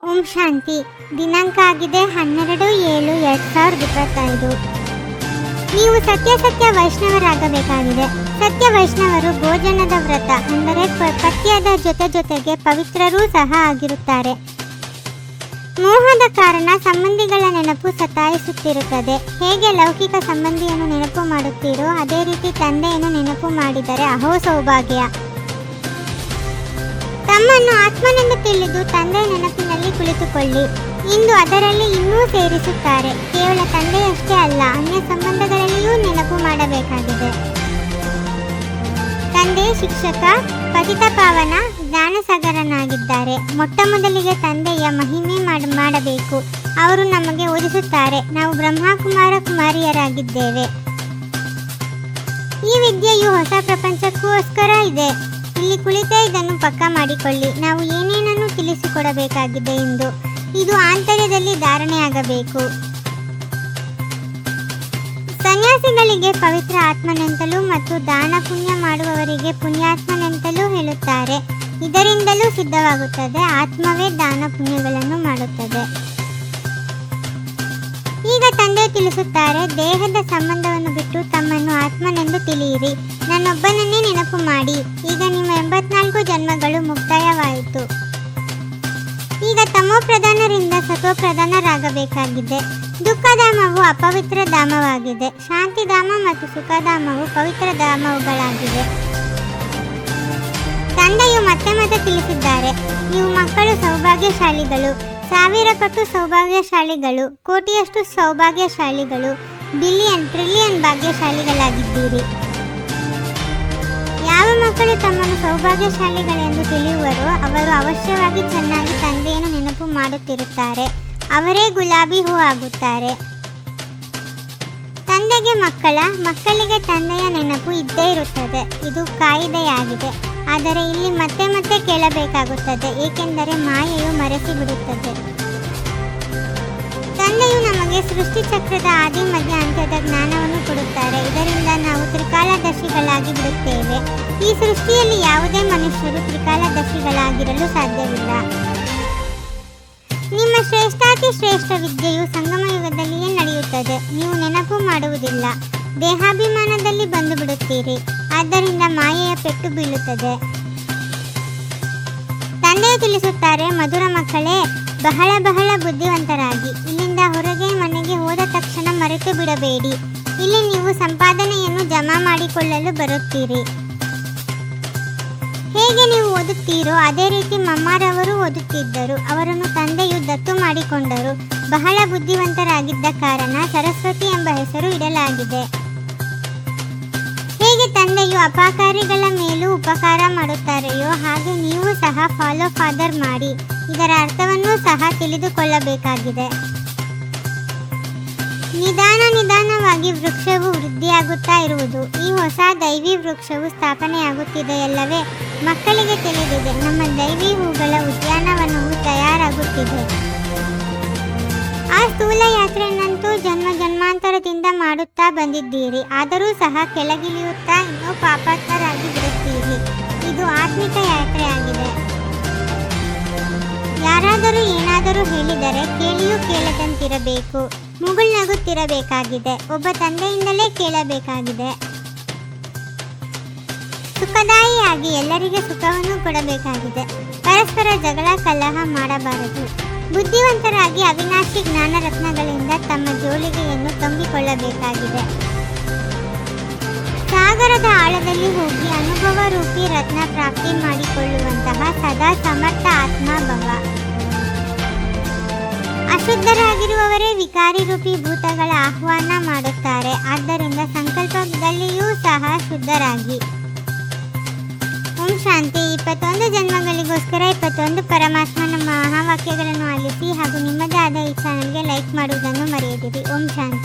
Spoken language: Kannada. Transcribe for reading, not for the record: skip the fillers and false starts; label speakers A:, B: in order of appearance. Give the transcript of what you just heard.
A: ಓಂ ಶಾಂತಿ. ದಿನಾಂಕ ಆಗಿದೆ 12/7/2025. ನೀವು ಸತ್ಯ ವೈಷ್ಣವರಾಗಬೇಕಾಗಿದೆ. ಸತ್ಯ ವೈಷ್ಣವರು ಭೋಜನದ ವ್ರತ ಅಂದರೆ ಪಥ್ಯದ ಜೊತೆಗೆ ಪವಿತ್ರರೂ ಸಹ ಆಗಿರುತ್ತಾರೆ. ಮೋಹದ ಕಾರಣ ಸಂಬಂಧಿಗಳ ನೆನಪು ಸತಾಯಿಸುತ್ತಿರುತ್ತದೆ. ಹೇಗೆ ಲೌಕಿಕ ಸಂಬಂಧಿಯನ್ನು ನೆನಪು ಮಾಡುತ್ತೀರೋ ಅದೇ ರೀತಿ ತಂದೆಯನ್ನು ನೆನಪು ಮಾಡಿದರೆ ಅಹೋ ಸೌಭಾಗ್ಯ. ತಮ್ಮನ್ನು ಆತ್ಮನೆಂದು ತಿಳಿದು ತಂದೆಯ ನೆನಪಿನಲ್ಲಿ ಕುಳಿತುಕೊಳ್ಳಿ. ಇಂದು ಅದರಲ್ಲಿ ಇನ್ನೂ ಸೇರಿಸುತ್ತಾರೆ. ಕೇವಲ ತಂದೆಯಷ್ಟೇ ಅಲ್ಲ, ಅನ್ಯ ಸಂಬಂಧಗಳಲ್ಲಿಯೂ ನೆನಪು ಮಾಡಬೇಕಾಗಿದೆ. ತಂದೆ ಶಿಕ್ಷಕ, ಪತಿತ ಪಾವನ, ಜ್ಞಾನಸಾಗರನಾಗಿದ್ದಾರೆ. ಮೊಟ್ಟ ಮೊದಲಿಗೆ ತಂದೆಯ ಮಹಿಮೆ ಮಾಡಬೇಕು. ಅವರು ನಮಗೆ ಓದಿಸುತ್ತಾರೆ. ನಾವು ಬ್ರಹ್ಮಕುಮಾರ ಕುಮಾರಿಯರಾಗಿದ್ದೇವೆ. ಈ ವಿದ್ಯೆಯು ಹೊಸ ಪ್ರಪಂಚಕ್ಕೋಸ್ಕರ ಇದೆ. ಇಲ್ಲಿ ಕುಳಿತೇ ಇದನ್ನು ಪಕ್ಕಾ ಮಾಡಿಕೊಳ್ಳಿ. ನಾವು ಏನೇನನ್ನು ತಿಳಿಸಿಕೊಡಬೇಕಾಗಿದೆ ಎಂದು. ಇದು ಆಂತರ್ಯದಲ್ಲಿ ಧಾರಣೆಯಾಗಬೇಕು. ಸನ್ಯಾಸಿಗಳಿಗೆ ಪವಿತ್ರ ಆತ್ಮನೆಂತಲೂ ಮತ್ತು ದಾನ ಪುಣ್ಯ ಮಾಡುವವರಿಗೆ ಪುಣ್ಯಾತ್ಮನೆಂತಲೂ ಹೇಳುತ್ತಾರೆ. ಇದರಿಂದಲೂ ಸಿದ್ಧವಾಗುತ್ತದೆ, ಆತ್ಮವೇ ದಾನ ಪುಣ್ಯಗಳನ್ನು ಮಾಡುತ್ತದೆ. ಈಗ ತಂದೆ ತಿಳಿಸುತ್ತಾರೆ, ದೇಹದ ಸಂಬಂಧವನ್ನು ಬಿಟ್ಟು ತಮ್ಮನ್ನು ಆತ್ಮನೆಂದು ತಿಳಿಯಿರಿ. ನನ್ನೊಬ್ಬನನ್ನೇ ನೆನಪು ಮಾಡಿ. ಈಗ ನಿಮ್ಮ 84 ಜನ್ಮಗಳು ಮುಕ್ತಾಯವಾಯಿತು. ಈಗ ತಮೋಪ್ರಧಾನರಿಂದ ಸತ್ವಪ್ರಧಾನರಾಗಬೇಕಾಗಿದೆ. ದುಃಖಧಾಮವು ಅಪವಿತ್ರ ಧಾಮವಾಗಿದೆ. ಶಾಂತಿಧಾಮ ಮತ್ತು ಸುಖಧಾಮವು ಪವಿತ್ರ ಧಾಮಗಳಾಗಿವೆ. ತಂದೆಯು ಮತ್ತೆ ತಿಳಿಸಿದ್ದಾರೆ, ನೀವು ಮಕ್ಕಳು ಸೌಭಾಗ್ಯಶಾಲಿಗಳು, 1000 ಪಟ್ಟು ಸೌಭಾಗ್ಯಶಾಲಿಗಳು, ಕೋಟಿಯಷ್ಟು ಸೌಭಾಗ್ಯಶಾಲಿಗಳು, ಬಿಲಿಯನ್ ಟ್ರಿಲಿಯನ್ ಭಾಗ್ಯಶಾಲಿಗಳಾಗಿದ್ದೀರಿ. ಯಾವ ಮಕ್ಕಳು ತಮ್ಮನ್ನು ಸೌಭಾಗ್ಯಶಾಲಿಗಳೆಂದು ತಿಳಿಯುವರೋ ಅವರು ಅವಶ್ಯವಾಗಿ ಚೆನ್ನಾಗಿ ತಂದೆಯನ್ನು ನೆನಪು ಮಾಡುತ್ತಿರುತ್ತಾರೆ. ಅವರೇ ಗುಲಾಬಿ ಹೂ ಆಗುತ್ತಾರೆ. ತಂದೆಗೆ ಮಕ್ಕಳಿಗೆ ತಂದೆಯ ನೆನಪು ಇದ್ದೇ ಇರುತ್ತದೆ. ಇದು ಕಾಯಿದೆಯಾಗಿದೆ. ಆದರೆ ಇಲ್ಲಿ ಮತ್ತೆ ಕೇಳಬೇಕಾಗುತ್ತದೆ, ಏಕೆಂದರೆ ಮಾಯೆಯು ಮರೆಸಿಬಿಡುತ್ತದೆ. ತಂದೆಯು ನಮಗೆ ಸೃಷ್ಟಿ ಚಕ್ರದ ಆದಿ ಮಧ್ಯ ಅಂತ್ಯದ ಜ್ಞಾನವನ್ನು ಕೊಡುತ್ತಾರೆ. ಇದರಿಂದ ನಾವು ತ್ರಿಕಾಲದರ್ಶಿಗಳಾಗಿ ಬಿಡುತ್ತೇವೆ. ಈ ಸೃಷ್ಟಿಯಲ್ಲಿ ಯಾವುದೇ ಮನುಷ್ಯರು ತ್ರಿಕಾಲದರ್ಶಿಗಳಾಗಿರಲು ಸಾಧ್ಯವಿಲ್ಲ. ನಿಮ್ಮ ಶ್ರೇಷ್ಠಾತಿ ಶ್ರೇಷ್ಠ ವಿದ್ಯೆಯು ಸಂಗಮ ಯುಗದಲ್ಲಿಯೇ ನಡೆಯುತ್ತದೆ. ನೀವು ನೆನಪು ಮಾಡುವುದಿಲ್ಲ, ದೇಹಾಭಿಮಾನದಲ್ಲಿ ಬಂದು ಬಿಡುತ್ತೀರಿ. ಆದ್ದರಿಂದ ಮಾಯೆಯ ಪೆಟ್ಟು ಬೀಳುತ್ತದೆ. ತಂದೆಯು ತಿಳಿಸುತ್ತಾರೆ, ಮಧುರ ಮಕ್ಕಳೇ, ಬಹಳ ಬುದ್ಧಿವಂತರಾಗಿ ಇಲ್ಲಿಂದ ಹೊರಗೆ ಮನೆಗೆ ಹೋದ ತಕ್ಷಣ ಮರೆತು ಬಿಡಬೇಡಿ. ಇಲ್ಲಿ ನೀವು ಸಂಪಾದನೆಯನ್ನು ಜಮಾ ಮಾಡಿಕೊಳ್ಳಲು ಬರುತ್ತೀರಿ. ಹೇಗೆ ನೀವು ಓದುತ್ತೀರೋ ಅದೇ ರೀತಿ ಮಮ್ಮಾರವರು ಓದುತ್ತಿದ್ದರು. ಅವರನ್ನು ತಂದೆಯು ದತ್ತು ಮಾಡಿಕೊಂಡರು. ಬಹಳ ಬುದ್ಧಿವಂತರಾಗಿದ್ದ ಕಾರಣ ಸರಸ್ವತಿ ಎಂಬ ಹೆಸರು ಇಡಲಾಗಿದೆ. ಹೇಗೆ ತಂದೆಯು ಅಪಕಾರಿಗಳ ಮೇಲೂ ಉಪಕಾರ ಮಾಡುತ್ತಾರೆಯೋ ಹಾಗೆ ನೀವು ಸಹ ಫಾಲೋ ಫಾದರ್ ಮಾಡಿ. ಇದರ ಅರ್ಥವನ್ನು ಸಹ ತಿಳಿದುಕೊಳ್ಳಬೇಕಾಗಿದೆ. ನಿಧಾನವಾಗಿ ವೃಕ್ಷವು ವೃದ್ಧಿಯಾಗುತ್ತಾ ಇರುವುದು. ಈ ಹೊಸ ದೈವಿ ವೃಕ್ಷವು ಸ್ಥಾಪನೆಯಾಗುತ್ತಿದೆಯಲ್ಲವೇ? ಮಕ್ಕಳಿಗೆ ತಿಳಿದಿದೆ, ನಮ್ಮ ದೈವಿ ಹೂಗಳ ಉದ್ಯಾನವನವು ತಯಾರಾಗುತ್ತಿದೆ. ಆ ಸ್ಥೂಲ ಯಾತ್ರೆಯನ್ನಂತೂ ಜನ್ಮಾಂತರದಿಂದ ಮಾಡುತ್ತಾ ಬಂದಿದ್ದೀರಿ. ಆದರೂ ಸಹ ಕೆಳಗಿಳಿಯುತ್ತಾ ಇನ್ನೂ ಪಾಪಾತ್ಮರಾಗಿ ಬಿಡುತ್ತೀರಿ. ಇದು ಆತ್ಮಿಕ ಯಾತ್ರೆಯಾಗಿದೆ. ಯಾರಾದರೂ ಏನಾದರೂ ಹೇಳಿದರೆ ಕೇಳಿಯೂ ಕೇಳದಂತಿರಬೇಕು. ಮುಗುಳ್ನಗುತ್ತಿರಬೇಕಾಗಿದೆ. ಒಬ್ಬ ತಂದೆಯಿಂದಲೇ ಕೇಳಬೇಕಾಗಿದೆ. ಸುಖದಾಯಿಯಾಗಿ ಎಲ್ಲರಿಗೆ ಸುಖವನ್ನು ಕೊಡಬೇಕಾಗಿದೆ. ಪರಸ್ಪರ ಜಗಳ ಕಲಹ ಮಾಡಬಾರದು. ಬುದ್ಧಿವಂತರಾಗಿ ಅವಿನಾಶಿ ಜ್ಞಾನ ರತ್ನಗಳಿಂದ ತಮ್ಮ ಜೋಳಿಗೆಯನ್ನು ತುಂಬಿಕೊಳ್ಳಬೇಕಾಗಿದೆ. ಸಾಗರದ ಆಳದಲ್ಲಿ ಹೋಗಿ ಅನುಭವ ರೂಪಿ ರತ್ನ ಪ್ರಾಪ್ತಿ ಮಾಡಿಕೊಳ್ಳುವಂತಹ ಸದಾ ಸಮರ್ಥ ಆತ್ಮ ಭವ. ಅಶುದ್ಧರಾಗಿರುವವರೇ ವಿಕಾರಿ ರೂಪಿ ಭೂತಗಳ ಆಹ್ವಾನ ಮಾಡುತ್ತಾರೆ. ಆದ್ದರಿಂದ ಸಂಕಲ್ಪದಲ್ಲಿಯೂ ಸಹ ಶುದ್ಧರಾಗಿ. ಓಂ ಶಾಂತಿ. 21 ಜನ್ಮಗಳಿಗೋಸ್ಕರ 21 ಪರಮಾತ್ಮನ ಮಹಾವಾಕ್ಯಗಳನ್ನು ಆಲಿಸಿ ಹಾಗೂ ನಿಮ್ಮದೇ ಆದ ಈ ಚಾನಲ್ಗೆ ಲೈಕ್ ಮಾಡುವುದನ್ನು ಮರೆಯದಿರಿ. ಓಂ ಶಾಂತಿ.